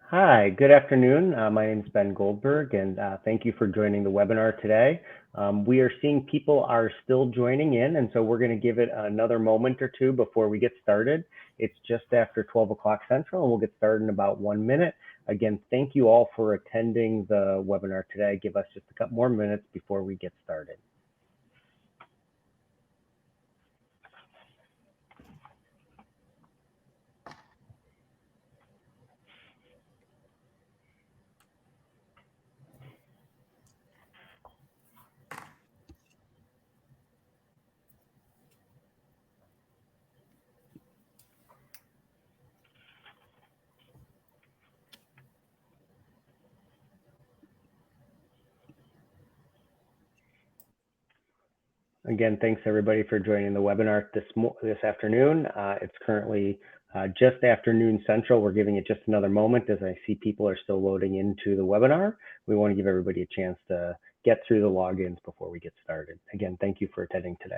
Hi, good afternoon. My name is Ben Goldberg, and thank you for joining the webinar today. We are seeing people are still joining in, and so we're going to give it another moment or two before we get started. It's just after 12 o'clock Central, and we'll get started in about 1 minute. Again, thank you all for attending the webinar today. Give us just a couple more minutes before we get started. Again, thanks everybody for joining the webinar this afternoon. It's currently just afternoon Central. We're giving it just another moment as I see people are still loading into the webinar. We want to give everybody a chance to get through the logins before we get started. Again, thank you for attending today.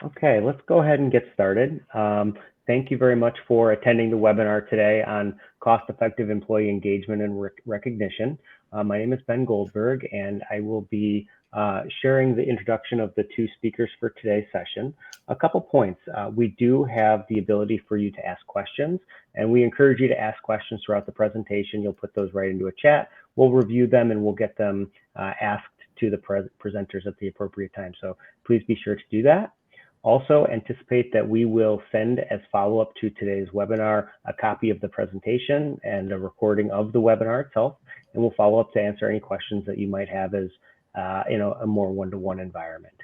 Okay, let's go ahead and get started. Thank you very much for attending the webinar today on cost-effective employee engagement and recognition. My name is Ben Goldberg, and I will be sharing the introduction of the two speakers for today's session. A couple points. We do have the ability for you to ask questions, and we encourage you to ask questions throughout the presentation. You'll put those right into a chat. We'll review them, and we'll get them asked to the presenters at the appropriate time. So please be sure to do that. Also anticipate that we will send as follow-up to today's webinar a copy of the presentation and a recording of the webinar itself, and we'll follow up to answer any questions that you might have as in a more one-to-one environment.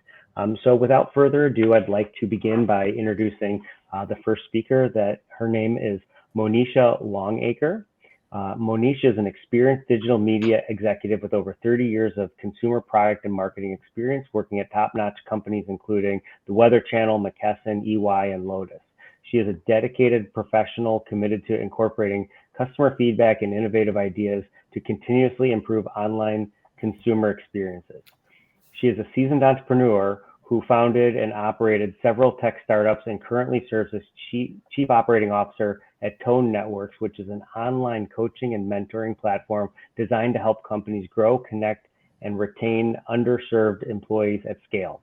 So without further ado, I'd like to begin by introducing the first speaker. Her name is Monisha Longacre. Monisha is an experienced digital media executive with over 30 years of consumer product and marketing experience working at top-notch companies including the Weather Channel, McKesson, EY, and Lotus. She is a dedicated professional committed to incorporating customer feedback and innovative ideas to continuously improve online consumer experiences. She is a seasoned entrepreneur who founded and operated several tech startups and currently serves as Chief Operating Officer at Tone Networks, which is an online coaching and mentoring platform designed to help companies grow, connect, and retain underserved employees at scale.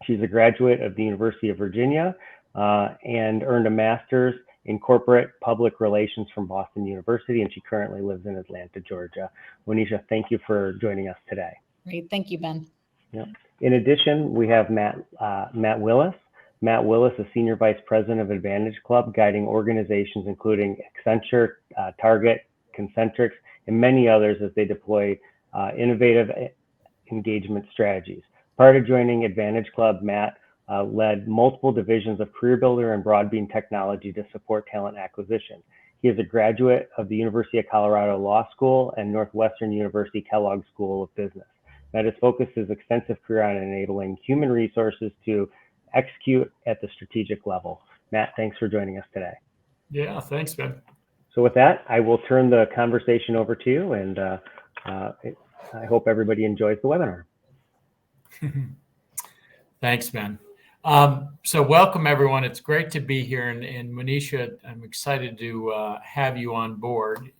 She's a graduate of the University of Virginia and earned a master's in corporate public relations from Boston University, and she currently lives in Atlanta, Georgia. Monisha, thank you for joining us today. Great, thank you, Ben. Yep. In addition, we have Matt Willis. Matt Willis, a Senior Vice President of Advantage Club, guiding organizations including Accenture, Target, Concentrix, and many others as they deploy innovative engagement strategies. Prior to joining Advantage Club, Matt led multiple divisions of CareerBuilder and Broadbean Technology to support talent acquisition. He is a graduate of the University of Colorado Law School and Northwestern University Kellogg School of Business. Matt has focused his extensive career on enabling human resources to execute at the strategic level. Matt, thanks for joining us today. Yeah, thanks, Ben. So with that, I will turn the conversation over to you, and I hope everybody enjoys the webinar. Thanks, Ben. So welcome, everyone. It's great to be here. And Monisha, I'm excited to have you on board,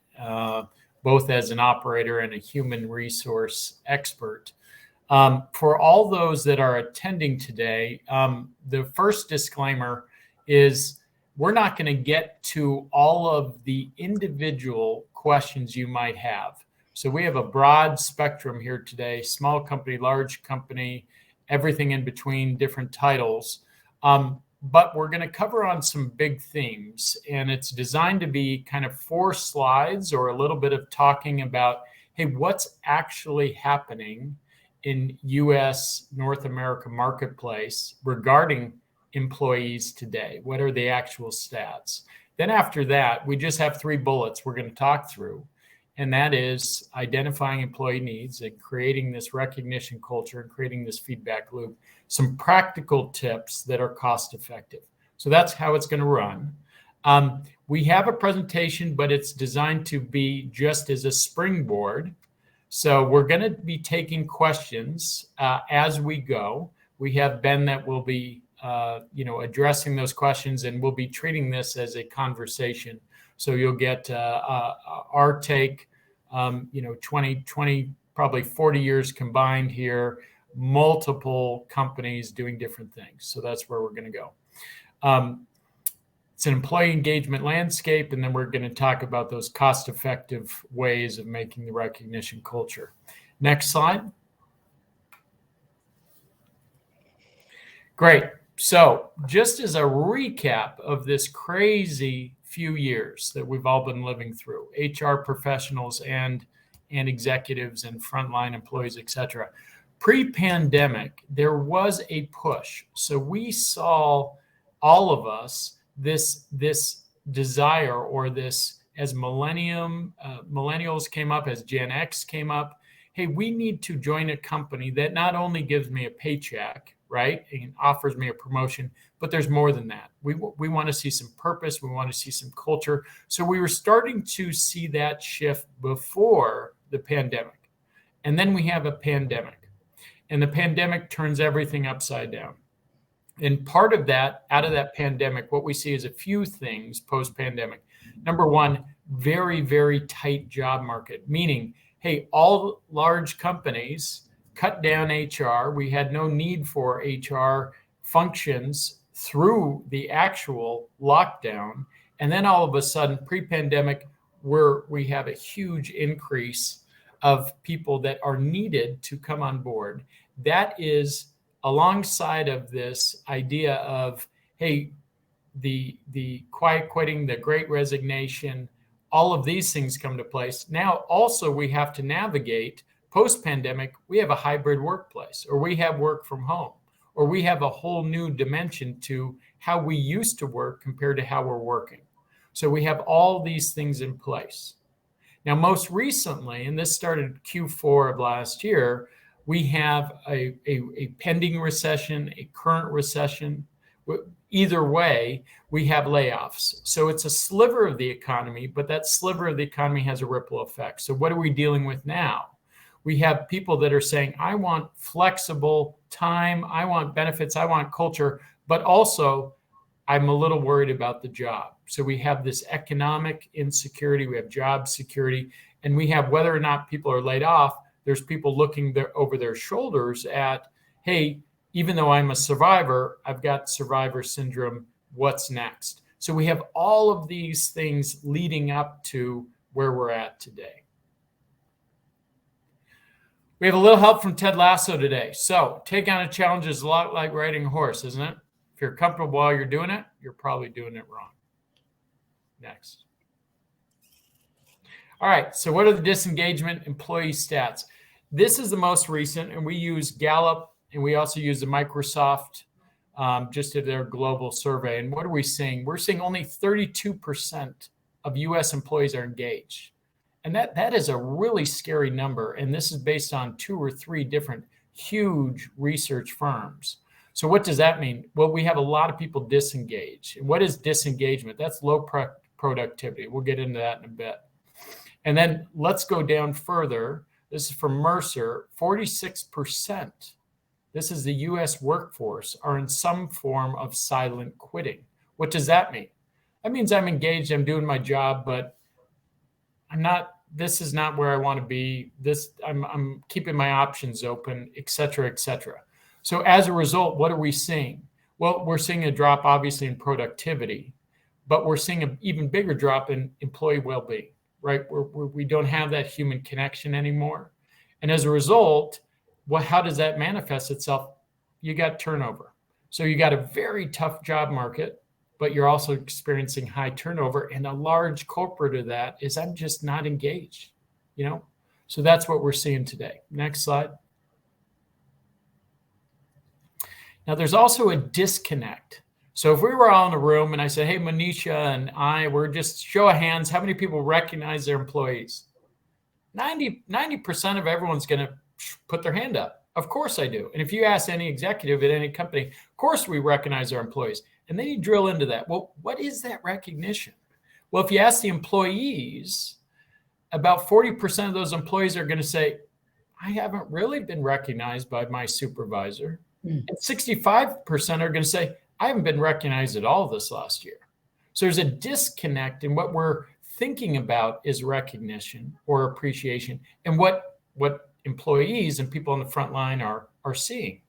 both as an operator and a human resource expert. For all those that are attending today, the first disclaimer is we're not going to get to all of the individual questions you might have. So we have a broad spectrum here today, small company, large company, everything in between, different titles. But we're going to cover on some big themes, and it's designed to be kind of 4 slides or a little bit of talking about, hey, what's actually happening in U.S. North America marketplace regarding employees today? What are the actual stats? Then after that, we just have 3 bullets we're going to talk through. And that is identifying employee needs and creating this recognition culture and creating this feedback loop, some practical tips that are cost effective. So that's how it's going to run. We have a presentation, but it's designed to be just as a springboard So we're going to be taking questions as we go. We have Ben that will be, addressing those questions, and we'll be treating this as a conversation. So you'll get our take, 20, probably 40 years combined here, multiple companies doing different things. So that's where we're going to go. It's an employee engagement landscape, and then we're going to talk about those cost-effective ways of making the recognition culture. Next slide. Great. So just as a recap of this crazy few years that we've all been living through, HR professionals and executives and frontline employees, et cetera. Pre-pandemic, there was a push. So we saw, all of us, this desire, or this, as millennials came up, as Gen X came up, hey, we need to join a company that not only gives me a paycheck, right, and offers me a promotion, but there's more than that. We want to see some purpose. We want to see some culture. So we were starting to see that shift before the pandemic. And then we have a pandemic. And the pandemic turns everything upside down. And part of that, out of that pandemic, what we see is a few things post-pandemic. Number one, very, very tight job market, meaning, hey, all large companies cut down HR. We had no need for HR functions through the actual lockdown. And then all of a sudden, pre-pandemic, we have a huge increase of people that are needed to come on board. That is alongside of this idea of, hey, the quiet quitting, the great resignation, all of these things come to place. Now, also, we have to navigate post-pandemic. We have a hybrid workplace, or we have work from home, or we have a whole new dimension to how we used to work compared to how we're working. So we have all these things in place. Now, most recently, and this started Q4 of last year, we have a pending recession, a current recession. Either way, we have layoffs. So it's a sliver of the economy, but that sliver of the economy has a ripple effect. So what are we dealing with now? We have people that are saying, I want flexible time, I want benefits, I want culture, but also I'm a little worried about the job. So we have this economic insecurity, we have job security, and we have whether or not people are laid off, there's people looking over their shoulders at, hey, even though I'm a survivor, I've got survivor syndrome, what's next? So we have all of these things leading up to where we're at today. We have a little help from Ted Lasso today. So take on a challenge is a lot like riding a horse, isn't it? If you're comfortable while you're doing it, you're probably doing it wrong. Next. All right, so what are the disengagement employee stats? This is the most recent, and we use Gallup, and we also use the Microsoft, just to their global survey. And what are we seeing? We're seeing only 32% of U.S. employees are engaged. And that is a really scary number. And this is based on 2 or 3 different huge research firms. So what does that mean? Well, we have a lot of people disengaged. And what is disengagement? That's low productivity. We'll get into that in a bit. And then let's go down further. This is from Mercer. 46%, this is the U.S. workforce, are in some form of silent quitting. What does that mean? That means I'm engaged, I'm doing my job, but this is not where I want to be. I'm keeping my options open, et cetera, et cetera. So as a result, what are we seeing? Well, we're seeing a drop, obviously, in productivity, but we're seeing an even bigger drop in employee well-being, right? We don't have that human connection anymore. And as a result, how does that manifest itself? You got turnover. So you got a very tough job market, but you're also experiencing high turnover. And a large culprit of that is I'm just not engaged, So that's what we're seeing today. Next slide. Now, there's also a disconnect. So if we were all in a room and I said, hey, Monisha and we're just show of hands, how many people recognize their employees? 90% of everyone's going to put their hand up. Of course I do. And if you ask any executive at any company, of course we recognize our employees. And then you drill into that. Well, what is that recognition? Well, if you ask the employees, about 40% of those employees are going to say, I haven't really been recognized by my supervisor. And 65% are going to say, I haven't been recognized at all this last year. So there's a disconnect in what we're thinking about is recognition or appreciation and what employees and people on the front line are seeing.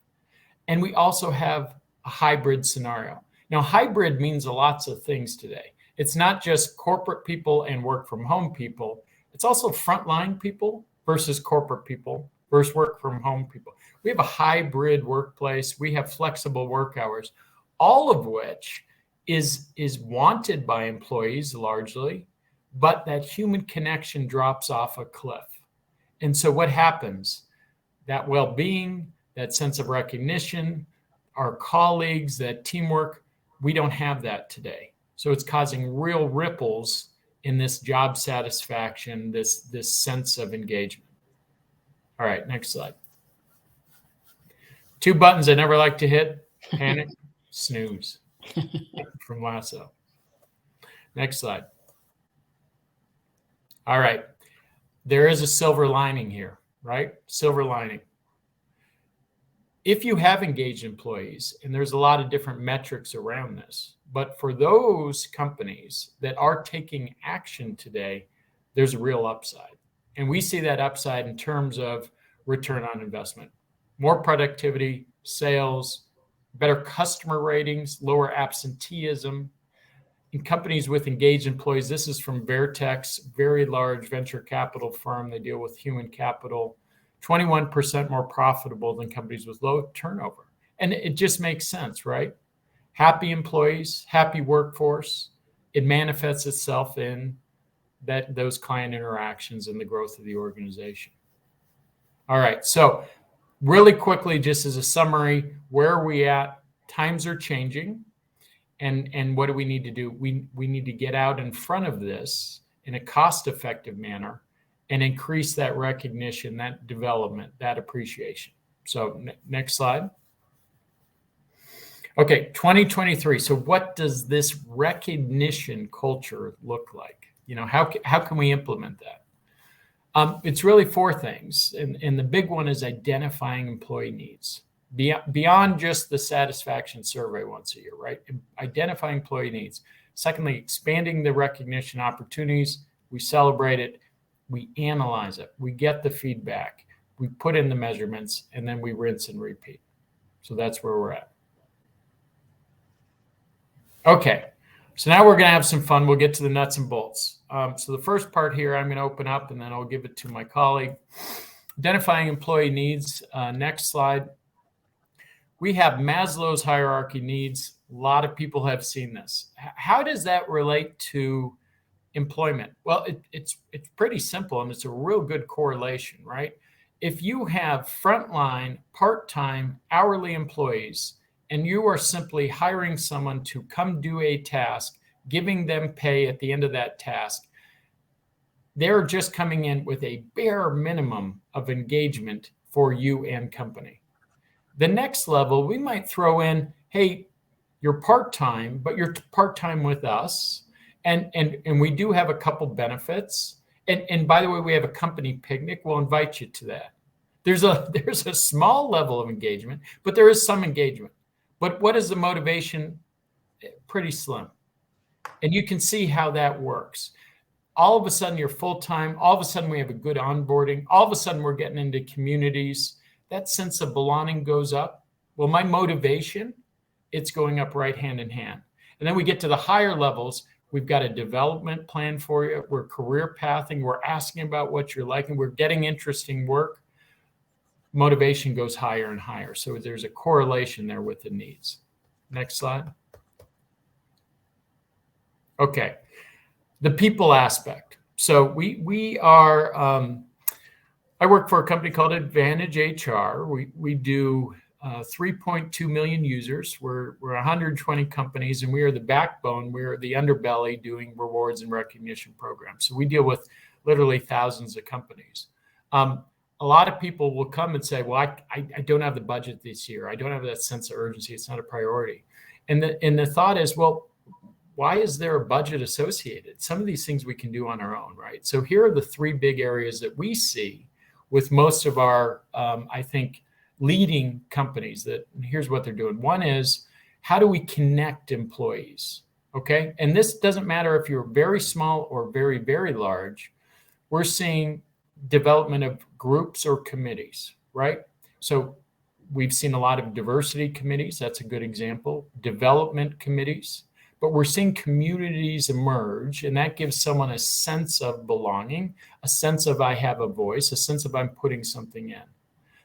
And we also have a hybrid scenario. Now, hybrid means lots of things today. It's not just corporate people and work from home people. It's also frontline people versus corporate people versus work from home people. We have a hybrid workplace. We have flexible work hours, all of which is wanted by employees largely, but that human connection drops off a cliff. And so what happens? That well-being, that sense of recognition, our colleagues, that teamwork, we don't have that today. So it's causing real ripples in this job satisfaction, this sense of engagement. All right, next slide. 2 buttons I never like to hit: panic, snooze, from Lasso. Next slide. All right, there is a silver lining here, right? Silver lining. If you have engaged employees, and there's a lot of different metrics around this, but for those companies that are taking action today, there's a real upside. And we see that upside in terms of return on investment, more productivity, sales, better customer ratings, lower absenteeism. In companies with engaged employees, this is from Vertex, very large venture capital firm. They deal with human capital, 21% more profitable than companies with low turnover. And it just makes sense, right? Happy employees, happy workforce. It manifests itself in those client interactions and the growth of the organization. All right, so really quickly, just as a summary, where are we at? Times are changing. And what do we need to do? We need to get out in front of this in a cost-effective manner and increase that recognition, that development, that appreciation. So next slide. Okay, 2023. So what does this recognition culture look like? How can we implement that? It's really 4 things. And the big one is identifying employee needs. Beyond just the satisfaction survey once a year, right? Identifying employee needs. Secondly, expanding the recognition opportunities. We celebrate it. We analyze it. We get the feedback. We put in the measurements, and then we rinse and repeat. So that's where we're at. Okay, so now we're going to have some fun. We'll get to the nuts and bolts. So the first part here, I'm going to open up, and then I'll give it to my colleague. Identifying employee needs. Next slide. We have Maslow's hierarchy needs. A lot of people have seen this. How does that relate to employment? Well, it's pretty simple, and it's a real good correlation, right? If you have frontline, part-time, hourly employees, and you are simply hiring someone to come do a task, giving them pay at the end of that task, they're just coming in with a bare minimum of engagement for you and company. The next level, we might throw in, hey, you're part-time, but you're part-time with us. And we do have a couple benefits. And by the way, we have a company picnic. We'll invite you to that. There's a small level of engagement, but there is some engagement. But what is the motivation? Pretty slim. And you can see how that works. All of a sudden, you're full-time. All of a sudden, we have a good onboarding. All of a sudden, we're getting into communities. That sense of belonging goes up. Well, my motivation, it's going up right hand in hand. And then we get to the higher levels. We've got a development plan for you. We're career pathing. We're asking about what you're liking. We're getting interesting work. Motivation goes higher and higher. So there's a correlation there with the needs. Next slide. Okay. The people aspect. So we are, I work for a company called Advantage HR. We do 3.2 million users. We're 120 companies, and we are the backbone. We're the underbelly doing rewards and recognition programs. So we deal with literally thousands of companies. A lot of people will come and say, well, I don't have the budget this year. I don't have that sense of urgency. It's not a priority. And the thought is, well, why is there a budget associated? Some of these things we can do on our own, right? So here are the three big areas that we see with most of our, I think, leading companies. That here's what they're doing. One is, how do we connect employees? Okay. And this doesn't matter if you're very small or very, very large. We're seeing development of groups or committees, right? So we've seen a lot of diversity committees. That's a good example. Development committees. But we're seeing communities emerge, and that gives someone a sense of belonging, a sense of I have a voice, a sense of I'm putting something in.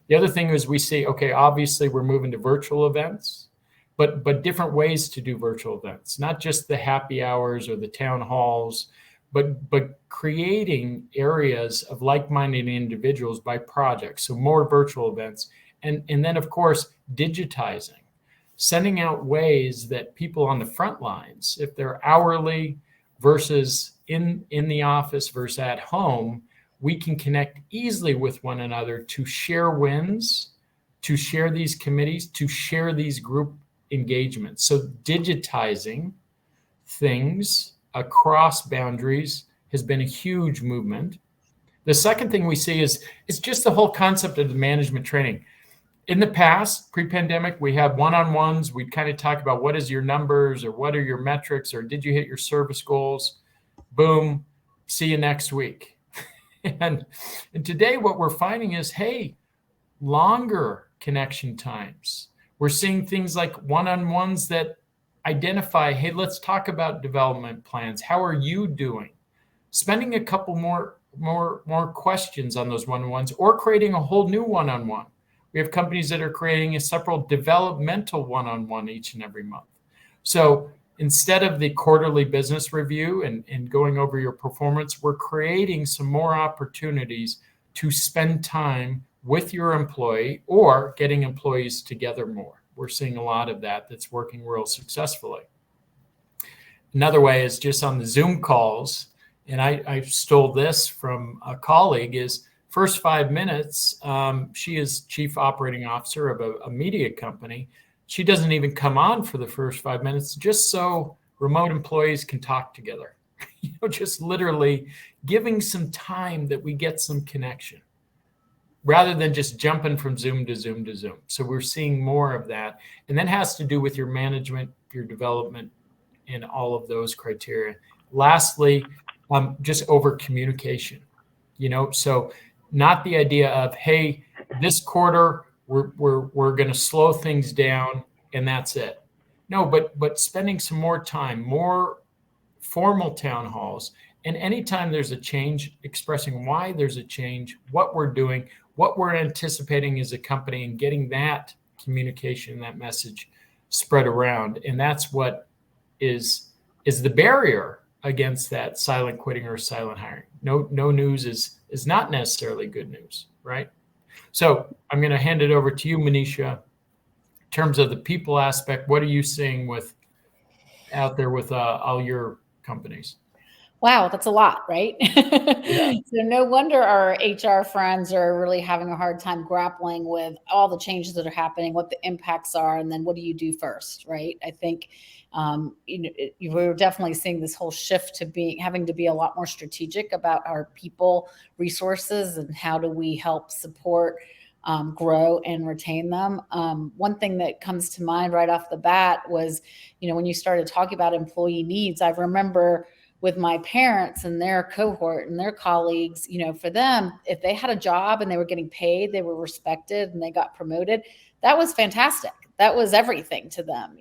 The other thing is we see, okay, obviously we're moving to virtual events, but different ways to do virtual events, not just the happy hours or the town halls, but creating areas of like-minded individuals by projects. So more virtual events. And then, of course, digitizing. Sending out ways that people on the front lines, if they're hourly versus in the office versus at home, we can connect easily with one another to share wins, to share these committees, to share these group engagements. So digitizing things across boundaries has been a huge movement. The second thing we see is it's just the whole concept of the management training. In the past, pre-pandemic, we had one-on-ones. We'd kind of talk about what is your numbers or what are your metrics or did you hit your service goals? Boom, see you next week. And today what we're finding is, hey, longer connection times. We're seeing things like one-on-ones that identify, hey, let's talk about development plans. How are you doing? Spending a couple more questions on those one-on-ones or creating a whole new one-on-one. We have companies that are creating a separate developmental one-on-one each and every month. So instead of the quarterly business review and going over your performance, we're creating some more opportunities to spend time with your employee or getting employees together more. We're seeing a lot of that that's working real successfully. Another way is just on the Zoom calls, and I stole this from a colleague, is first 5 minutes, she is chief operating officer of a media company. She doesn't even come on for the first 5 minutes just so remote employees can talk together. Just literally giving some time that we get some connection rather than just jumping from Zoom to Zoom to Zoom. So we're seeing more of that. And that has to do with your management, your development, and all of those criteria. Lastly, just over communication, so not the idea of, hey, this quarter we're going to slow things down and that's it. No, but spending some more time, more formal town halls, and anytime there's a change, expressing why there's a change, what we're doing, what we're anticipating as a company, and getting that communication, that message spread around. And that's what is the barrier against that silent quitting or silent hiring. No news is not necessarily good news, right? So I'm going to hand it over to you, Monisha. In terms of the people aspect, what are you seeing out there with all your companies? Wow, that's a lot, right? Yeah. So no wonder our HR friends are really having a hard time grappling with all the changes that are happening, what the impacts are, and then what do you do first, right? I think we're definitely seeing this whole shift to having to be a lot more strategic about our people resources and how do we help support, grow and retain them. One thing that comes to mind right off the bat was, when you started talking about employee needs, I remember with my parents and their cohort and their colleagues, for them, if they had a job and they were getting paid, they were respected and they got promoted, that was fantastic. That was everything to them,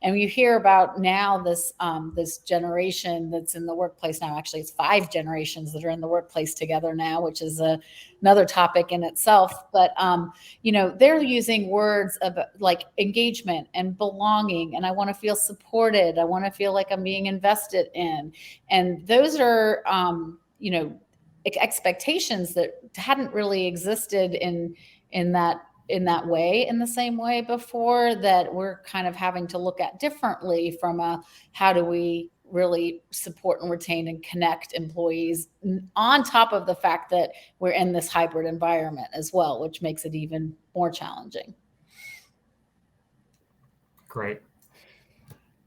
and you hear about now this generation that's in the workplace now. Actually, it's 5 generations that are in the workplace together now, which is another topic in itself. But, they're using words of like engagement and belonging. And I want to feel supported. I want to feel like I'm being invested in. And those are, expectations that hadn't really existed in that way, in the same way before, that we're kind of having to look at differently from how do we really support and retain and connect employees, on top of the fact that we're in this hybrid environment as well, which makes it even more challenging. Great.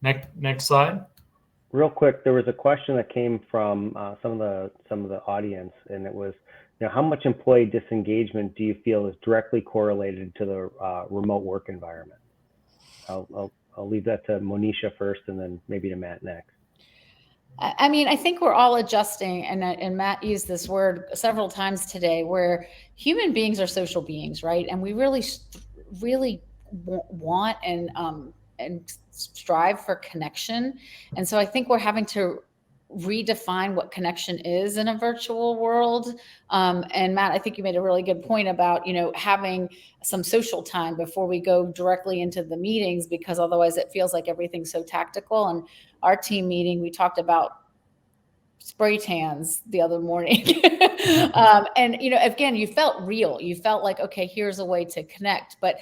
Next slide. Real quick, there was a question that came from some of the audience, and it was, how much employee disengagement do you feel is directly correlated to the remote work environment? I'll leave that to Monisha first, and then maybe to Matt next. I mean, I think we're all adjusting, and Matt used this word several times today, where human beings are social beings, right? And we really want and strive for connection. And so I think we're having to redefine what connection is in a virtual world. And Matt, I think you made a really good point about, having some social time before we go directly into the meetings, because otherwise it feels like everything's so tactical. And our team meeting, we talked about spray tans the other morning. And, again, you felt real. You felt like, okay, here's a way to connect. But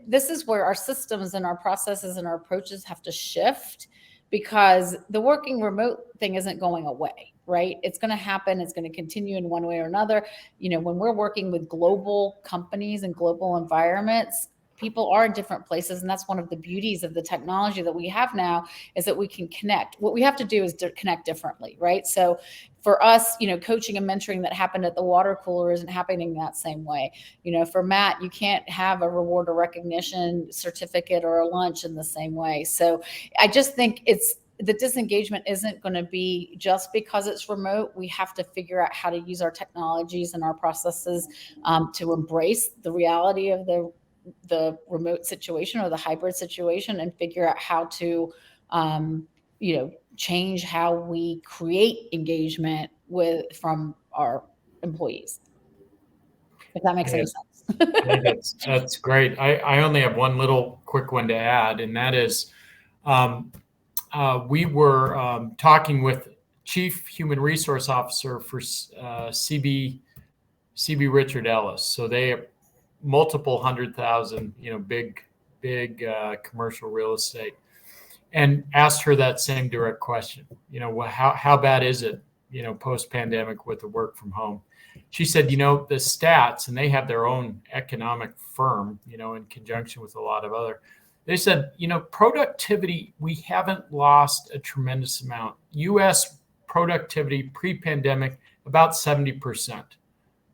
this is where our systems and our processes and our approaches have to shift, because the working remote thing isn't going away, right? It's going to happen. It's going to continue in one way or another. When we're working with global companies and global environments, people are in different places. And that's one of the beauties of the technology that we have now, is that we can connect. What we have to do is to connect differently, right? So for us, coaching and mentoring that happened at the water cooler isn't happening that same way. For Matt, you can't have a reward or recognition certificate or a lunch in the same way. So I just think the disengagement isn't going to be just because it's remote. We have to figure out how to use our technologies and our processes to embrace the reality of the remote situation or the hybrid situation, and figure out how to, change how we create engagement from our employees. If that makes any sense. I think that's great. I only have one little quick one to add, and that is, we were talking with Chief Human Resource Officer for CB Richard Ellis. So they have multiple 100,000, big commercial real estate, and asked her that same direct question. How bad is it, post-pandemic with the work from home? She said, the stats, and they have their own economic firm, in conjunction with a lot of other. They said, productivity, we haven't lost a tremendous amount. U.S. productivity pre-pandemic, about 70%.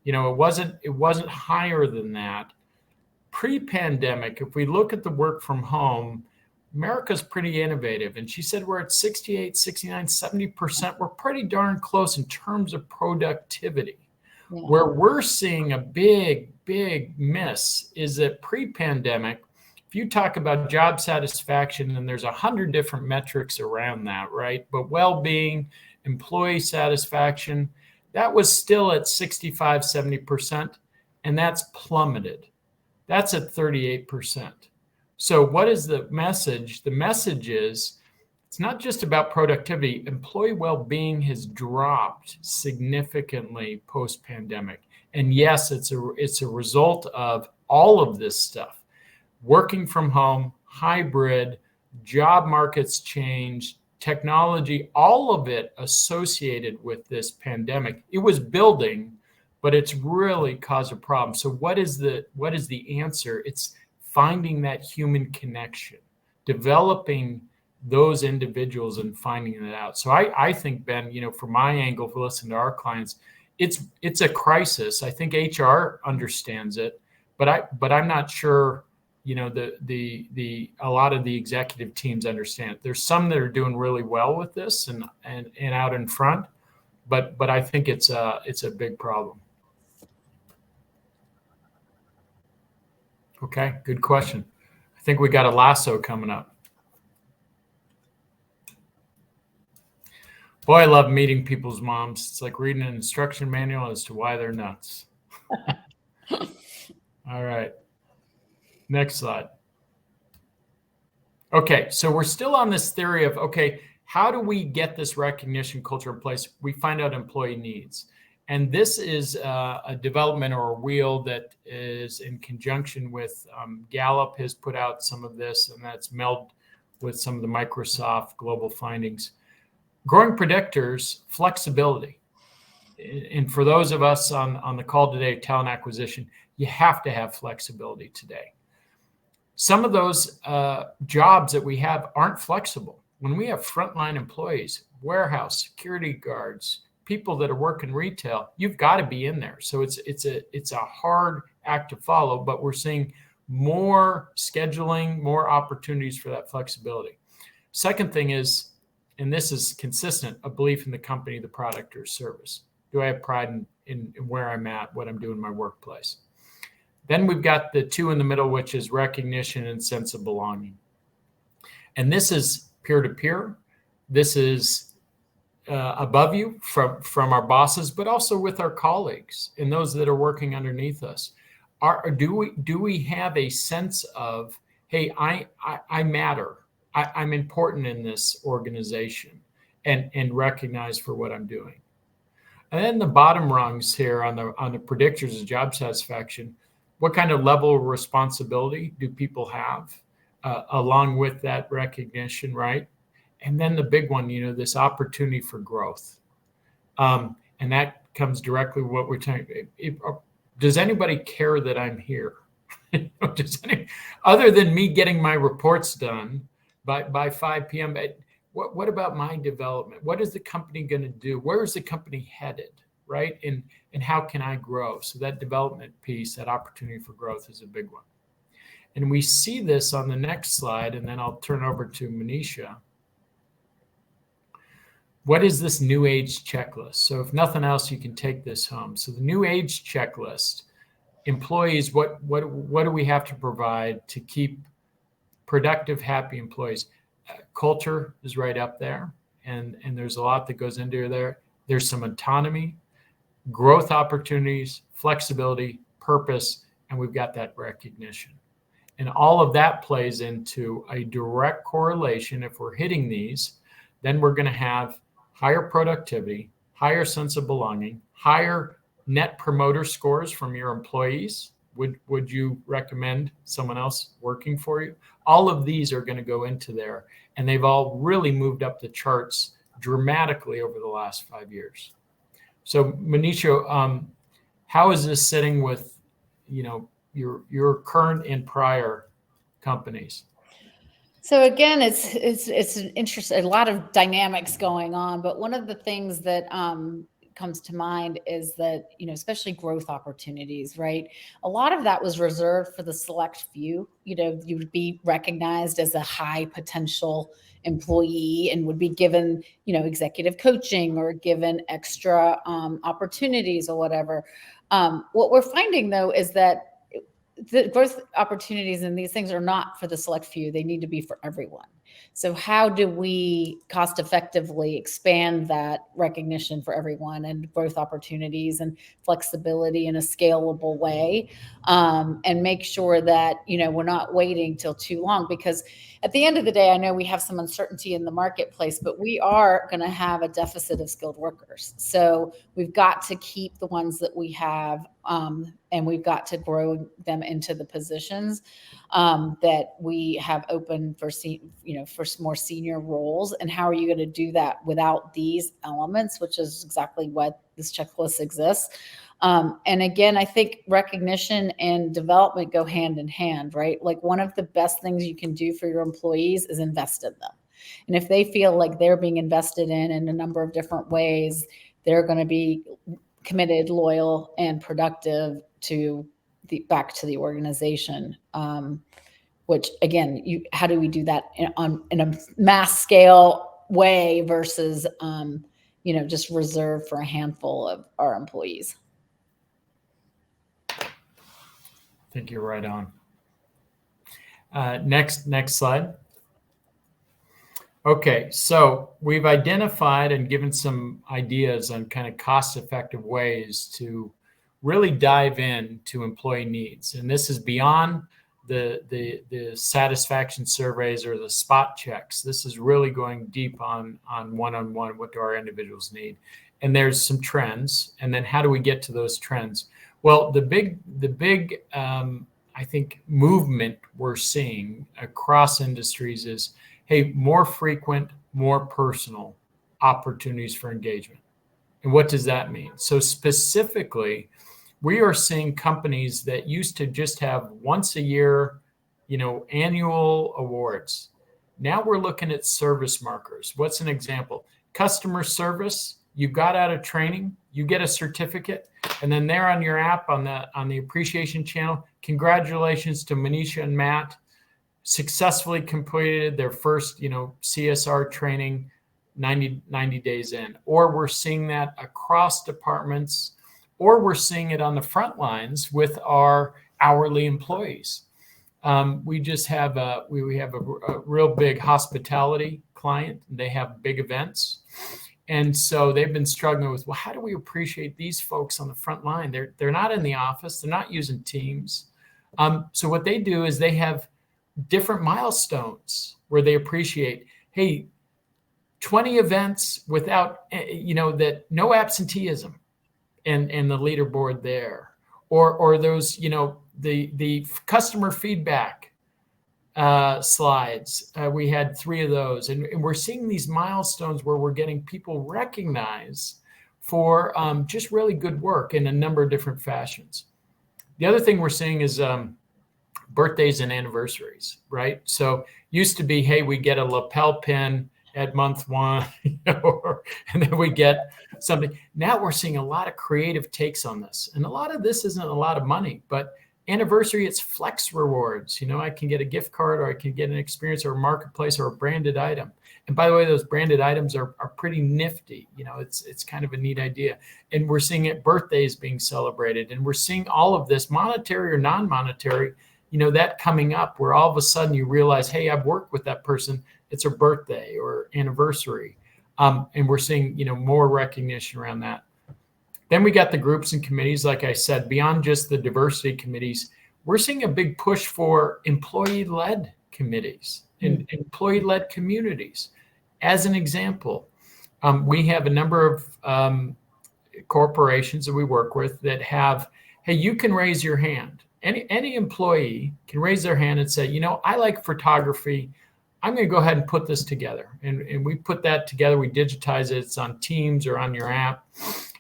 It wasn't higher than that. Pre-pandemic, if we look at the work from home, America's pretty innovative. And she said we're at 68, 69, 70%. We're pretty darn close in terms of productivity. Yeah. Where we're seeing a big, big miss is that pre-pandemic, if you talk about job satisfaction, and there's 100 different metrics around that, right? But well-being, employee satisfaction, that was still at 65, 70%, and that's plummeted. That's at 38%. So what is the message? The message is, it's not just about productivity. Employee well-being has dropped significantly post-pandemic. And yes, it's a result of all of this stuff. Working from home, hybrid, job markets change, technology, all of it associated with this pandemic. It was building, but it's really caused a problem. So what is the answer? It's finding that human connection, developing those individuals and finding it out. So I think, Ben, from my angle, for listening to our clients, it's a crisis. I think HR understands it, but I'm not sure a lot of the executive teams understand. There's some that are doing really well with this and out in front, but I think it's a big problem. Okay, good question. I think we got a lasso coming up. Boy, I love meeting people's moms. It's like reading an instruction manual as to why they're nuts. All right. Next slide. Okay, so we're still on this theory of, okay, how do we get this recognition culture in place? We find out employee needs. And this is a development or a wheel that is in conjunction with Gallup has put out some of this, and that's melded with some of the Microsoft global findings. Growing predictors, flexibility. And for those of us on the call today, talent acquisition, you have to have flexibility today. Some of those jobs that we have aren't flexible. when we have frontline employees, warehouse, security guards, people that are working retail, you've got to be in there. So it's a hard act to follow, but we're seeing more scheduling, more opportunities for that flexibility. Second thing is, and this is consistent, a belief in the company, the product, or service. Do I have pride in where I'm at, what I'm doing in my workplace? Then we've got the two in the middle, which is recognition and sense of belonging. And this is peer-to-peer. This is above you from our bosses, but also with our colleagues and those that are working underneath us. Do we have a sense of, hey, I matter. I'm important in this organization and recognized for what I'm doing. And then the bottom rungs here on the predictors of job satisfaction, what kind of level of responsibility do people have along with that recognition, right? And then the big one, this opportunity for growth. And that comes directly with what we're talking about. Does anybody care that I'm here? Other than me getting my reports done by 5 p.m., what about my development? What is the company going to do? Where is the company headed, right? And how can I grow? So that development piece, that opportunity for growth is a big one. And we see this on the next slide, and then I'll turn over to Monisha. What is this new age checklist? So if nothing else, you can take this home. So the new age checklist, employees, what do we have to provide to keep productive, happy employees? Culture is right up there, and there's a lot that goes into there. There's some autonomy, growth opportunities, flexibility, purpose, and we've got that recognition. And all of that plays into a direct correlation. If we're hitting these, then we're going to have higher productivity, higher sense of belonging, higher net promoter scores from your employees. Would you recommend someone else working for you? All of these are going to go into there, and they've all really moved up the charts dramatically over the last 5 years. So Monisha, how is this sitting with, your current and prior companies? So again, it's an interesting, a lot of dynamics going on, but one of the things that comes to mind is that, especially growth opportunities, right? A lot of that was reserved for the select few. You would be recognized as a high potential employee and would be given, executive coaching or given extra opportunities or whatever. What we're finding though is that the growth opportunities and these things are not for the select few. They need to be for everyone. So how do we cost effectively expand that recognition for everyone and growth opportunities and flexibility in a scalable way, and make sure that, we're not waiting till too long? Because at the end of the day, I know we have some uncertainty in the marketplace, but we are going to have a deficit of skilled workers. So we've got to keep the ones that we have, and we've got to grow them into the positions that we have open for, for more senior roles. And how are you going to do that without these elements, which is exactly what this checklist exists? And again, I think recognition and development go hand in hand, right? Like one of the best things you can do for your employees is invest in them. And if they feel like they're being invested in a number of different ways, they're going to be committed, loyal, and productive back to the organization. Which again, how do we do that in a mass scale way versus, just reserved for a handful of our employees? I think you're right on. Next slide. Okay, so we've identified and given some ideas on kind of cost-effective ways to really dive into employee needs. And this is beyond the satisfaction surveys or the spot checks. This is really going deep on one-on-one, what do our individuals need? And there's some trends. And then how do we get to those trends? Well, the big I think movement we're seeing across industries is, hey, more frequent, more personal opportunities for engagement. And what does that mean? So specifically, we are seeing companies that used to just have once a year, annual awards. Now we're looking at service markers. What's an example? Customer service, you got out of training, you get a certificate, and then there on your app on the appreciation channel, congratulations to Monisha and Matt, successfully completed their first, CSR training 90 days in. Or we're seeing that across departments, or we're seeing it on the front lines with our hourly employees. We just have we have a real big hospitality client. They have big events. And so they've been struggling with, well, how do we appreciate these folks on the front line? They're not in the office. They're not using Teams. So what they do is they have different milestones where they appreciate, hey, 20 events without, that no absenteeism and the leaderboard there, or those, the customer feedback slides. We had 3 of those, and we're seeing these milestones where we're getting people recognized for just really good work in a number of different fashions. The other thing we're seeing is birthdays and anniversaries, right? So used to be, hey, we get a lapel pin at month 1, and then we get something. Now we're seeing a lot of creative takes on this, and a lot of this isn't a lot of money, but anniversary, it's flex rewards. I can get a gift card, or I can get an experience, or a marketplace, or a branded item. And by the way, those branded items are pretty nifty. It's kind of a neat idea. And we're seeing it birthdays being celebrated, and we're seeing all of this, monetary or non-monetary, that coming up, where all of a sudden you realize, hey, I've worked with that person. It's a birthday or anniversary. And we're seeing, more recognition around that. Then we got the groups and committees. Like I said, beyond just the diversity committees, we're seeing a big push for employee-led committees and employee-led communities. As an example, we have a number of corporations that we work with that have, hey, you can raise your hand. Any employee can raise their hand and say, I like photography. I'm going to go ahead and put this together. And we put that together. We digitize it. It's on Teams or on your app.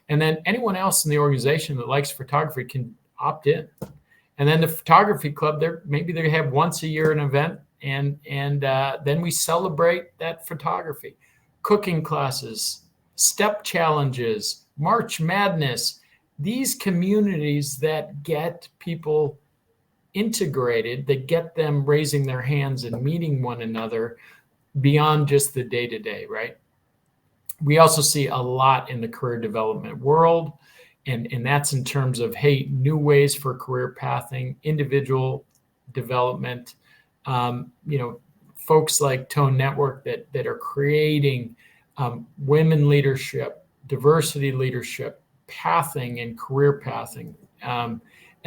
And then anyone else in the organization that likes photography can opt in. And then the photography club, maybe they have once a year an event, and then we celebrate that photography. Cooking classes, step challenges, March Madness, these communities that get people integrated, that get them raising their hands and meeting one another beyond just the day-to-day, right? We also see a lot in the career development world, and that's in terms of, hey, new ways for career pathing, individual development, folks like Tone Network that are creating women leadership, diversity leadership, pathing and career pathing, and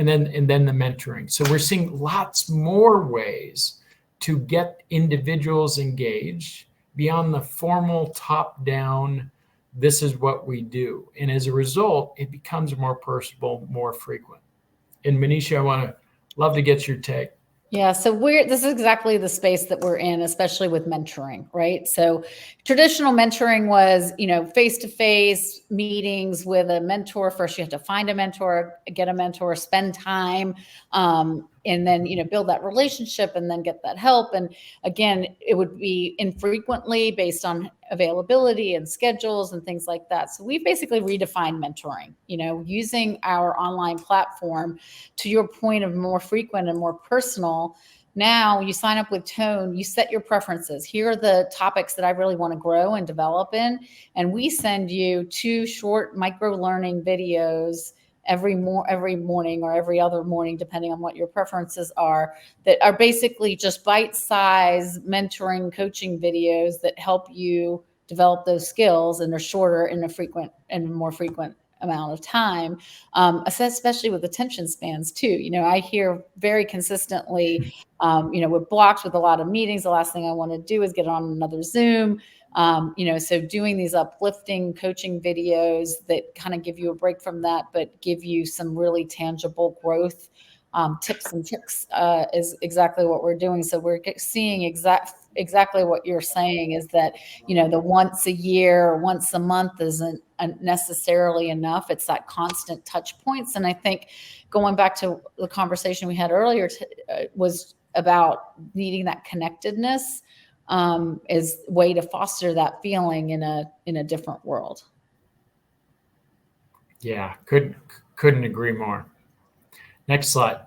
then the mentoring. So we're seeing lots more ways to get individuals engaged beyond the formal top-down, this is what we do. And as a result, it becomes more personable, more frequent. And Monisha, I love to get your take. Yeah, so this is exactly the space that we're in, especially with mentoring, right? So traditional mentoring was, face-to-face meetings with a mentor. First, you have to find a mentor, get a mentor, spend time, and then, build that relationship and then get that help. And again, it would be infrequently based on availability and schedules and things like that. So we basically redefined mentoring, using our online platform, to your point, of more frequent and more personal. Now you sign up with Tone, you set your preferences. Here are the topics that I really want to grow and develop in. And we send you 2 short micro learning videos every morning or every other morning, depending on what your preferences are, that are basically just bite-sized mentoring, coaching videos that help you develop those skills, and they're shorter in a frequent and more frequent amount of time, especially with attention spans too. I hear very consistently, we're blocked with a lot of meetings. The last thing I want to do is get on another Zoom. So doing these uplifting coaching videos that kind of give you a break from that, but give you some really tangible growth tips and tricks is exactly what we're doing. So we're seeing exactly what you're saying, is that, the once a year or once a month isn't necessarily enough. It's that constant touch points. And I think going back to the conversation we had earlier was about needing that connectedness. is a way to foster that feeling in a different world. Yeah, couldn't agree more. Next slide.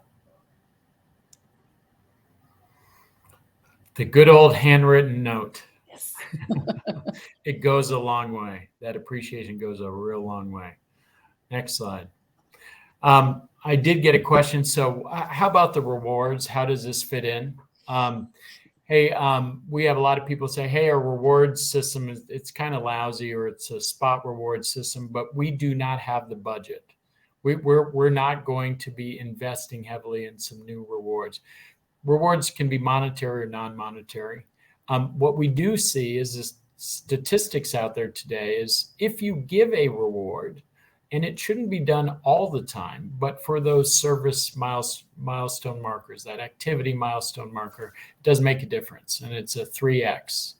The good old handwritten note. Yes. It goes a long way. That appreciation goes a real long way. Next slide. I did get a question. So how about the rewards? How does this fit in? Hey, we have a lot of people say, hey, our rewards system it's kind of lousy, or it's a spot reward system, but we do not have the budget. We're not going to be investing heavily in some new rewards. Rewards can be monetary or non-monetary. What we do see is this statistics out there today is if you give a reward, and it shouldn't be done all the time, but for those service milestone markers, that activity milestone marker does make a difference. And it's a 3X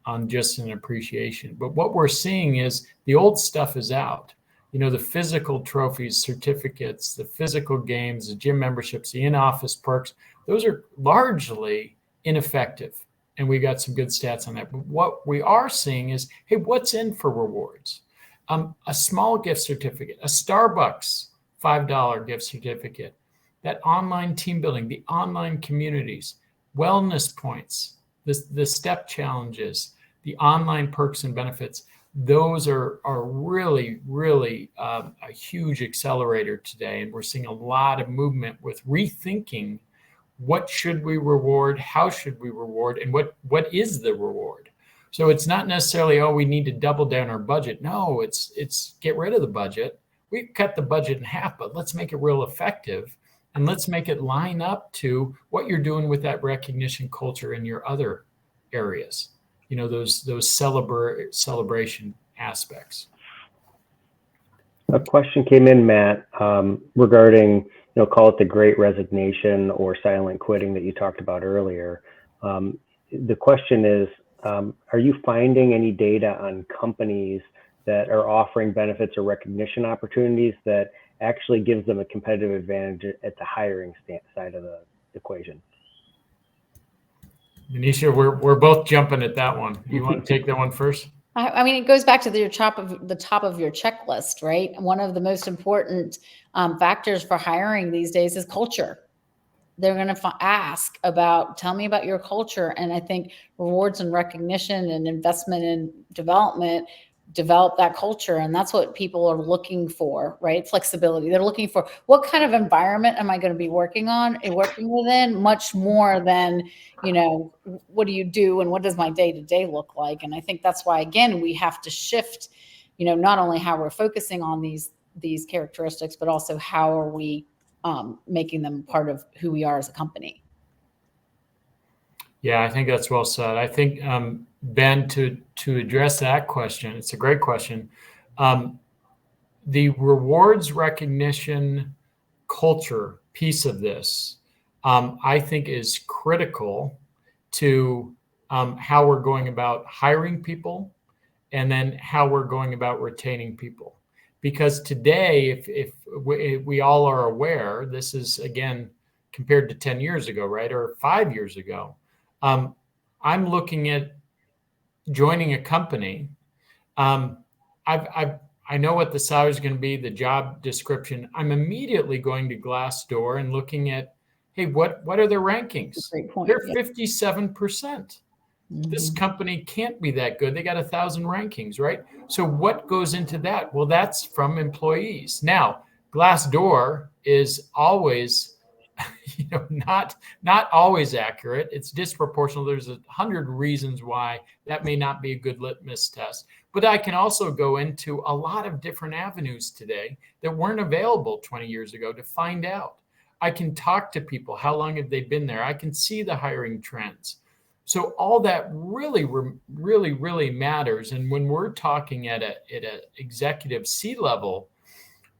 on just an appreciation. But what we're seeing is the old stuff is out. You know, the physical trophies, certificates, the physical games, the gym memberships, the in-office perks, those are largely ineffective. And we got some good stats on that. But what we are seeing is, hey, what's in for rewards? A small gift certificate, a Starbucks $5 gift certificate, that online team building, the online communities, wellness points, the step challenges, the online perks and benefits. Those are really, really a huge accelerator today. And we're seeing a lot of movement with rethinking what should we reward, how should we reward, and what is the reward? So it's not necessarily, oh, we need to double down our budget. No, it's get rid of the budget. We've cut the budget in half, but let's make it real effective. And let's make it line up to what you're doing with that recognition culture in your other areas. You know, those celebration aspects. A question came in, Matt, regarding, call it the great resignation or silent quitting that you talked about earlier. The question is, are you finding any data on companies that are offering benefits or recognition opportunities that actually gives them a competitive advantage at the hiring side of the equation? Monisha, we're both jumping at that one. You want to take that one first? I mean, it goes back to the top of your checklist, right? One of the most important factors for hiring these days is culture. They're going to ask about, tell me about your culture. And I think rewards and recognition and investment in development develop that culture. And that's what people are looking for, right? Flexibility. They're looking for, what kind of environment am I going to be working within, much more than, what do you do and what does my day-to-day look like? And I think that's why, again, we have to shift, not only how we're focusing on these characteristics, but also how are we making them part of who we are as a company. Yeah, I think that's well said. I think, Ben, to address that question, it's a great question. The rewards recognition culture piece of this, I think, is critical to how we're going about hiring people and then how we're going about retaining people. Because today, if we all are aware, this is, again, compared to 10 years ago, right, or 5 years ago, I'm looking at joining a company. I know what the salary is going to be, the job description. I'm immediately going to Glassdoor and looking at, hey, what are their rankings? Great point. They're 57%. This company can't be that good. They got 1,000 rankings, right? So what goes into that? Well, that's from employees. Now, Glassdoor is always, not always accurate. It's disproportional. There's 100 reasons why that may not be a good litmus test. But I can also go into a lot of different avenues today that weren't available 20 years ago to find out. I can talk to people. How long have they been there? I can see the hiring trends. So all that really, really, really matters. And when we're talking at an executive C-level,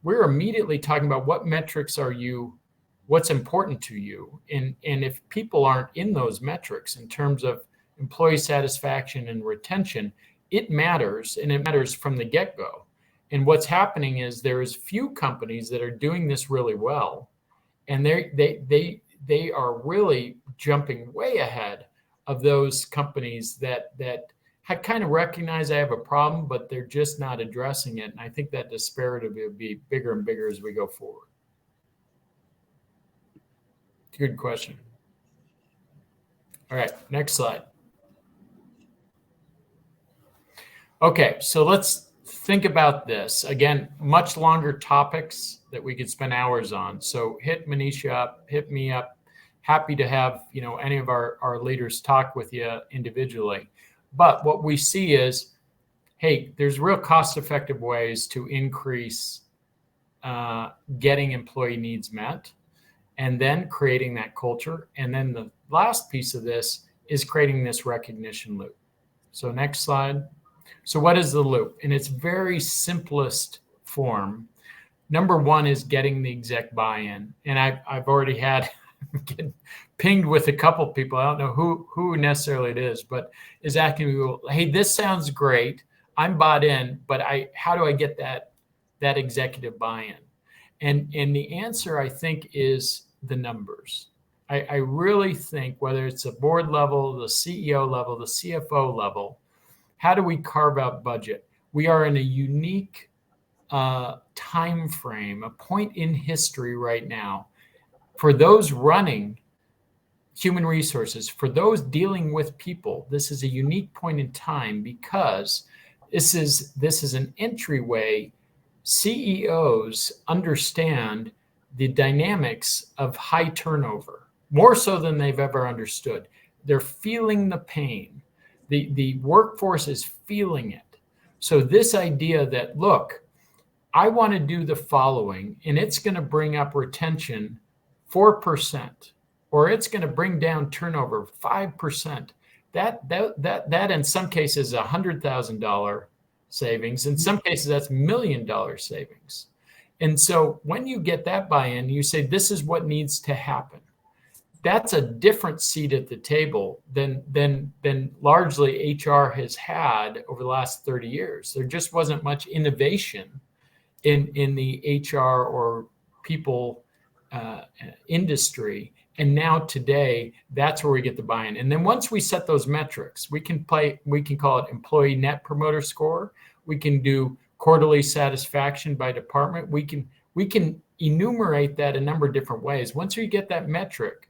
we're immediately talking about what metrics are you, what's important to you. And if people aren't in those metrics in terms of employee satisfaction and retention, it matters, and it matters from the get-go. And what's happening is there is few companies that are doing this really well, and they are really jumping way ahead of those companies that I kind of recognize I have a problem, but they're just not addressing it. And I think that disparity will be bigger and bigger as we go forward. Good question. All right, next slide. Okay, so let's think about this. Again, much longer topics that we could spend hours on. So hit Monisha up, hit me up. Happy to have, any of our leaders talk with you individually. But what we see is, hey, there's real cost-effective ways to increase getting employee needs met, and then creating that culture. And then the last piece of this is creating this recognition loop. So next slide. So what is the loop? In its very simplest form, number one is getting the exec buy-in. And I've already had getting pinged with a couple people. I don't know who necessarily it is, but is asking me, hey, this sounds great. I'm bought in, but how do I get that executive buy-in? And the answer, I think, is the numbers. I really think whether it's a board level, the CEO level, the CFO level, how do we carve out budget? We are in a unique time frame, a point in history right now. For those running human resources, for those dealing with people, this is a unique point in time because this is an entryway. CEOs understand the dynamics of high turnover more so than they've ever understood. They're feeling the pain. The workforce is feeling it. So this idea that, look, I want to do the following, and it's going to bring up retention 4%, or it's going to bring down turnover 5%. That in some cases $100,000 savings. In some cases, that's $1 million savings. And so when you get that buy-in, you say, this is what needs to happen. That's a different seat at the table than largely HR has had over the last 30 years. There just wasn't much innovation in the HR or people industry. And now today, that's where we get the buy-in. And then once we set those metrics, we can call it employee net promoter score. We can do quarterly satisfaction by department. We can enumerate that a number of different ways. Once we get that metric,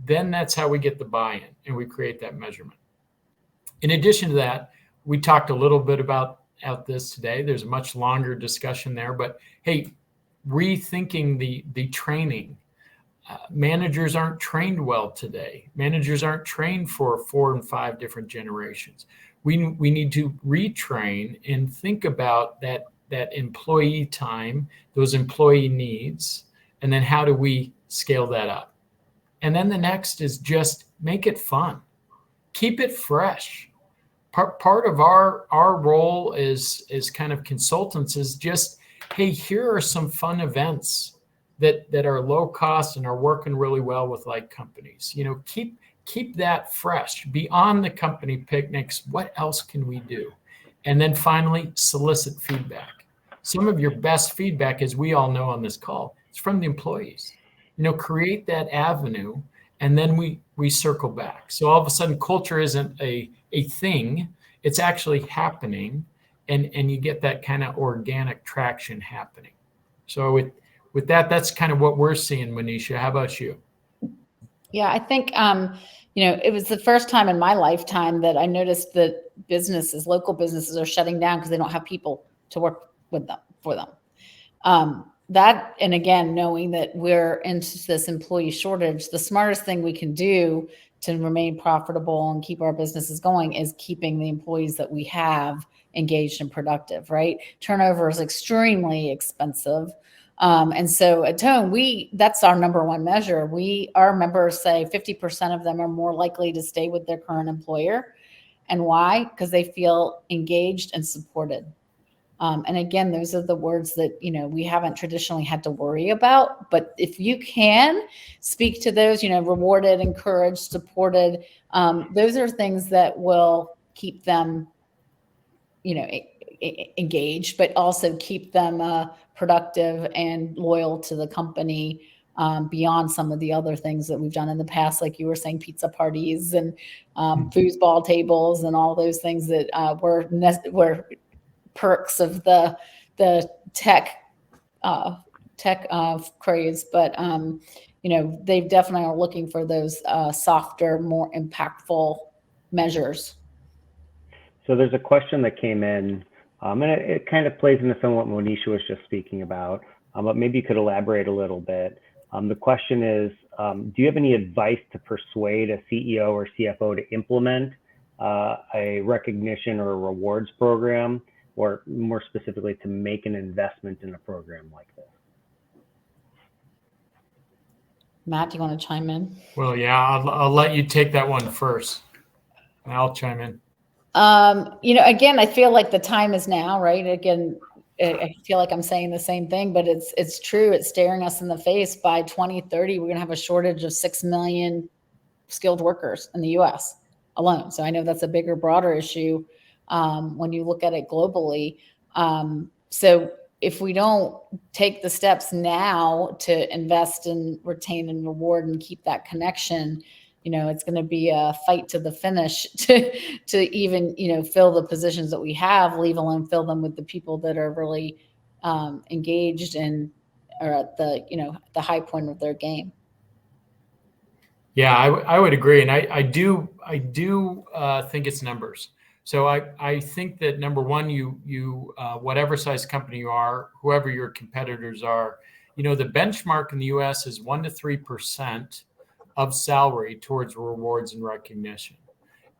then that's how we get the buy-in and we create that measurement. In addition to that, we talked a little bit about this today. There's a much longer discussion there, but hey, rethinking the training. Managers aren't trained well today. Managers aren't trained for 4 and 5 different generations. We need to retrain and think about that employee time, those employee needs, and then how do we scale that up? And then the next is just make it fun. Keep it fresh. Part of our role is kind of consultants is just, hey, here are some fun events that are low cost and are working really well with like companies. Keep that fresh. Beyond the company picnics, what else can we do? And then finally, solicit feedback. Some of your best feedback, as we all know on this call, is from the employees. Create that avenue, and then we circle back. So all of a sudden, culture isn't a thing; it's actually happening, and you get that kind of organic traction happening. So with that, that's kind of what we're seeing, Monisha. How about you? Yeah, I think it was the first time in my lifetime that I noticed that local businesses are shutting down because they don't have people to work for them. That, and again, knowing that we're into this employee shortage, the smartest thing we can do to remain profitable and keep our businesses going is keeping the employees that we have engaged and productive, right? Turnover is extremely expensive. And so at Tone, that's our number one measure. Our members say 50% of them are more likely to stay with their current employer. And why? Because they feel engaged and supported. And again, those are the words that, we haven't traditionally had to worry about. But if you can speak to those, rewarded, encouraged, supported, those are things that will keep them, engaged, but also keep them productive and loyal to the company beyond some of the other things that we've done in the past, like you were saying, pizza parties and foosball tables and all those things that were perks of the tech craze. But they definitely are looking for those softer, more impactful measures. So there's a question that came in, and it kind of plays into some of what Monisha was just speaking about, but maybe you could elaborate a little bit. The question is, do you have any advice to persuade a CEO or CFO to implement a recognition or a rewards program, or more specifically, to make an investment in a program like this? Matt, do you want to chime in? Well, yeah, I'll let you take that one first. I'll chime in. Again, I feel like the time is now, right? Again, I feel like I'm saying the same thing, but it's true. It's staring us in the face. By 2030, we're going to have a shortage of 6 million skilled workers in the U.S. alone. So I know that's a bigger, broader issue when you look at it globally. So if we don't take the steps now to invest and retain and reward and keep that connection, it's going to be a fight to the finish to even, fill the positions that we have, leave alone fill them with the people that are really engaged and are at the high point of their game. Yeah, I would agree. And I do think it's numbers. So I think that number one, you whatever size company you are, whoever your competitors are, the benchmark in the US is 1 to 3% of salary towards rewards and recognition.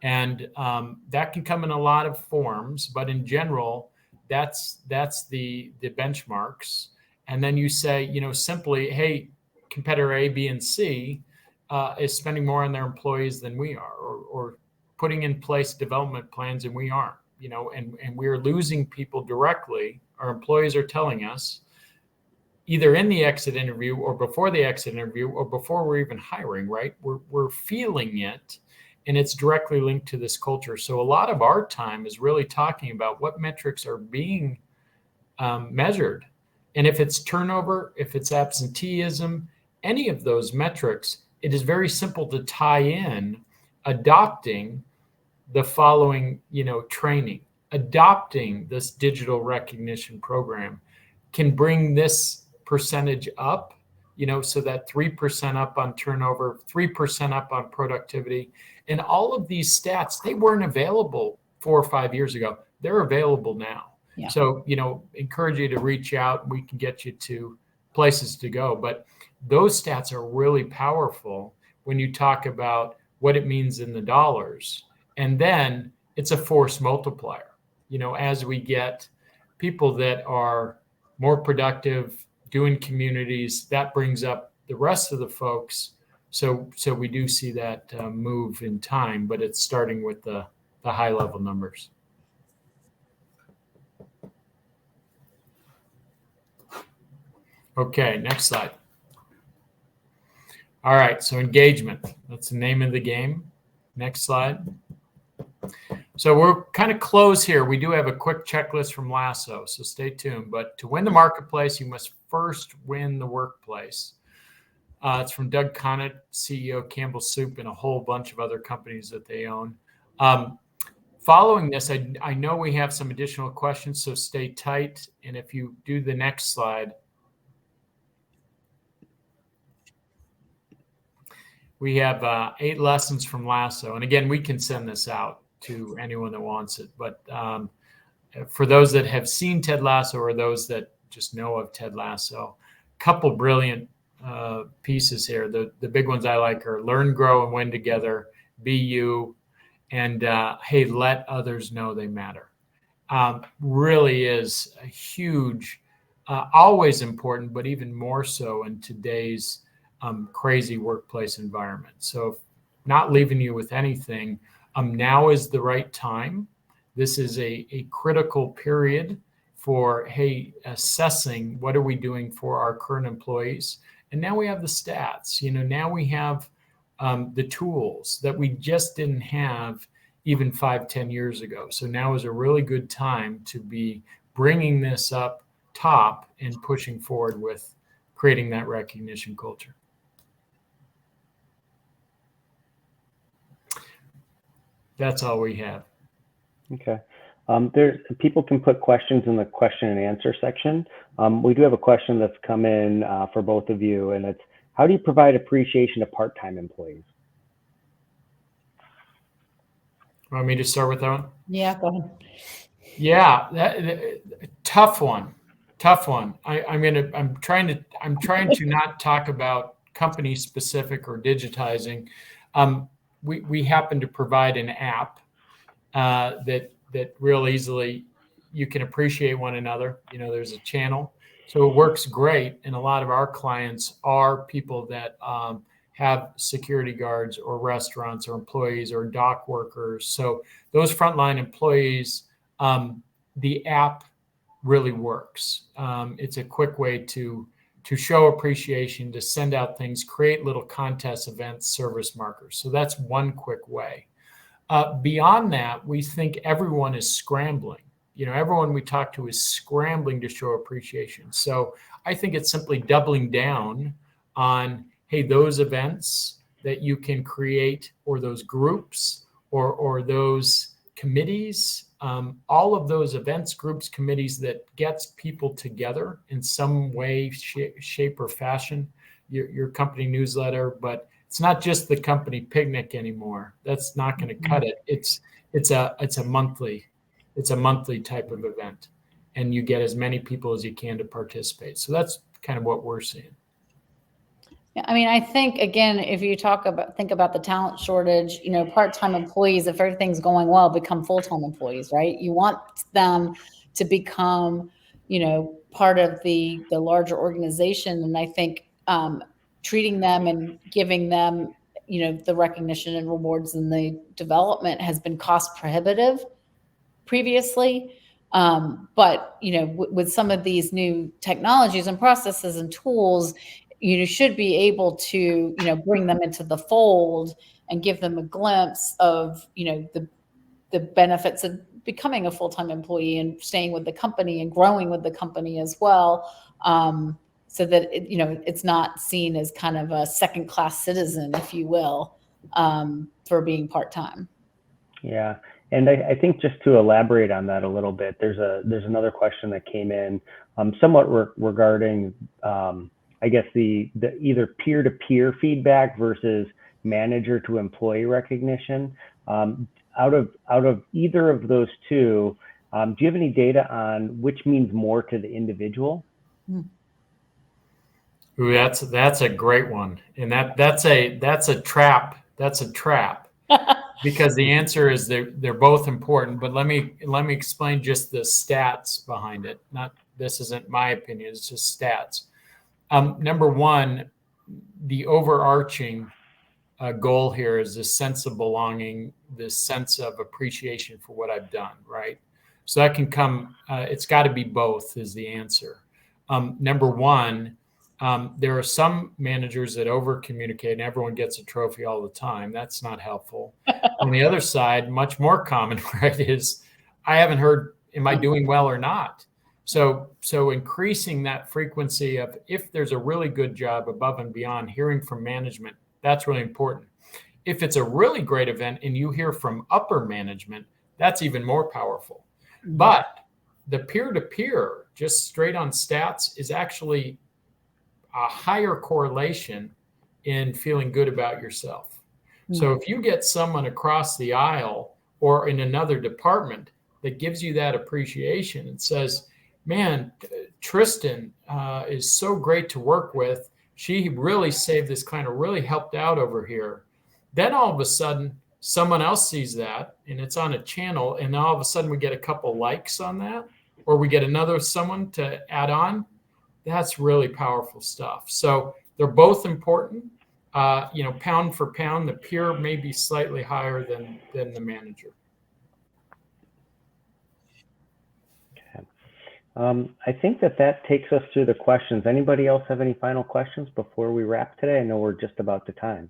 And that can come in a lot of forms, but in general, that's the benchmarks. And then you say, simply, hey, competitor A, B, and C is spending more on their employees than we are, or putting in place development plans and we aren't, and we're losing people directly. Our employees are telling us, either in the exit interview or before the exit interview or before we're even hiring, right? We're feeling it, and it's directly linked to this culture. So a lot of our time is really talking about what metrics are being measured. And if it's turnover, if it's absenteeism, any of those metrics, it is very simple to tie in adopting the following, training, adopting this digital recognition program can bring this percentage up, so that 3% up on turnover, 3% up on productivity. And all of these stats, they weren't available 4 or 5 years ago. They're available now. Yeah. So, encourage you to reach out. We can get you to places to go. But those stats are really powerful when you talk about what it means in the dollars. And then it's a force multiplier, as we get people that are more productive, doing communities, that brings up the rest of the folks. So we do see that move in time, but it's starting with the high level numbers. Okay, next slide. All right, so engagement, that's the name of the game. Next slide. So we're kind of close here. We do have a quick checklist from Lasso, so stay tuned. But to win the marketplace, you must first win the workplace. It's from Doug Conant, CEO, Campbell Soup, and a whole bunch of other companies that they own. Following this, I know we have some additional questions, so stay tight. And if you do the next slide, we have 8 lessons from Lasso. And again, we can send this out to anyone that wants it. But for those that have seen Ted Lasso or those that just know of Ted Lasso, a couple brilliant pieces here. The big ones I like are learn, grow, and win together, be you, and hey, let others know they matter. Really is a huge, always important, but even more so in today's crazy workplace environment. So not leaving you with anything, now is the right time. This is a critical period for, hey, assessing what are we doing for our current employees. And now we have the stats, now we have the tools that we just didn't have even 5-10 years ago. So now is a really good time to be bringing this up top and pushing forward with creating that recognition culture. That's all we have. Okay. People can put questions in the question and answer section. We do have a question that's come in for both of you, and it's, how do you provide appreciation to part-time employees? Want me to start with that one? Yeah, go ahead. Yeah, tough one. I'm trying to not talk about company specific or digitizing. We happen to provide an app that real easily you can appreciate one another. There's a channel, so it works great. And a lot of our clients are people that have security guards or restaurants or employees or dock workers. So those frontline employees, the app really works. It's a quick way to show appreciation, to send out things, create little contests, events, service markers. So that's one quick way. Beyond that, we think everyone is scrambling. Everyone we talk to is scrambling to show appreciation. So I think it's simply doubling down on, hey, those events that you can create, or those groups, or those committees, all of those events, groups, committees that gets people together in some way, shape, or fashion. Your company newsletter, but it's not just the company picnic anymore. That's not going to cut it. It's a monthly type of event, and you get as many people as you can to participate. So that's kind of what we're seeing. Yeah, I mean, I think, again, if you think about the talent shortage, part-time employees, if everything's going well, become full-time employees, right? You want them to become, part of the larger organization. And I think treating them and giving them, the recognition and rewards and the development has been cost prohibitive previously. But, with some of these new technologies and processes and tools, you should be able to, bring them into the fold and give them a glimpse of, the benefits of becoming a full-time employee and staying with the company and growing with the company as well. So that, it's not seen as kind of a second-class citizen, if you will, for being part-time. Yeah. And I think, just to elaborate on that a little bit, there's another question that came in somewhat regarding, I guess, the either peer-to-peer feedback versus manager to employee recognition. Out of either of those two, do you have any data on which means more to the individual? Ooh, that's a great one, and that's a trap. That's a trap. Because the answer is they're both important. But let me explain just the stats behind it. This isn't my opinion. It's just stats. Number one, the overarching goal here is this sense of belonging, this sense of appreciation for what I've done, right? So that can come, it's got to be both is the answer. Number one, there are some managers that over communicate and everyone gets a trophy all the time. That's not helpful. On the other side, much more common, right, is I haven't heard, am I doing well or not? So increasing that frequency of, if there's a really good job above and beyond, hearing from management, that's really important. If it's a really great event and you hear from upper management, that's even more powerful. But the peer-to-peer, just straight on stats, is actually a higher correlation in feeling good about yourself. So if you get someone across the aisle or in another department that gives you that appreciation and says, man, Tristan is so great to work with. She really saved this client, or really helped out over here. Then all of a sudden, someone else sees that and it's on a channel, and all of a sudden we get a couple likes on that, or we get another someone to add on. That's really powerful stuff. So they're both important. Pound for pound, the peer may be slightly higher than the manager. I think that takes us through the questions. Anybody else have any final questions before we wrap today? I know we're just about to time.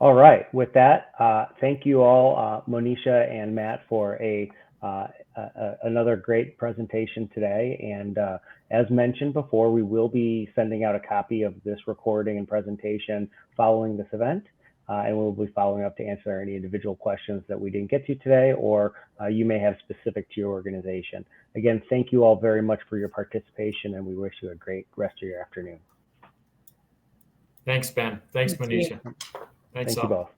All right. With that, thank you all, Monisha and Matt, for a another great presentation today. And as mentioned before, we will be sending out a copy of this recording and presentation following this event. And we'll be following up to answer any individual questions that we didn't get to today, or you may have specific to your organization. Again, thank you all very much for your participation, and we wish you a great rest of your afternoon. Thanks, Ben. Thanks, Thank you. Monisha. Thanks Thank you all. both.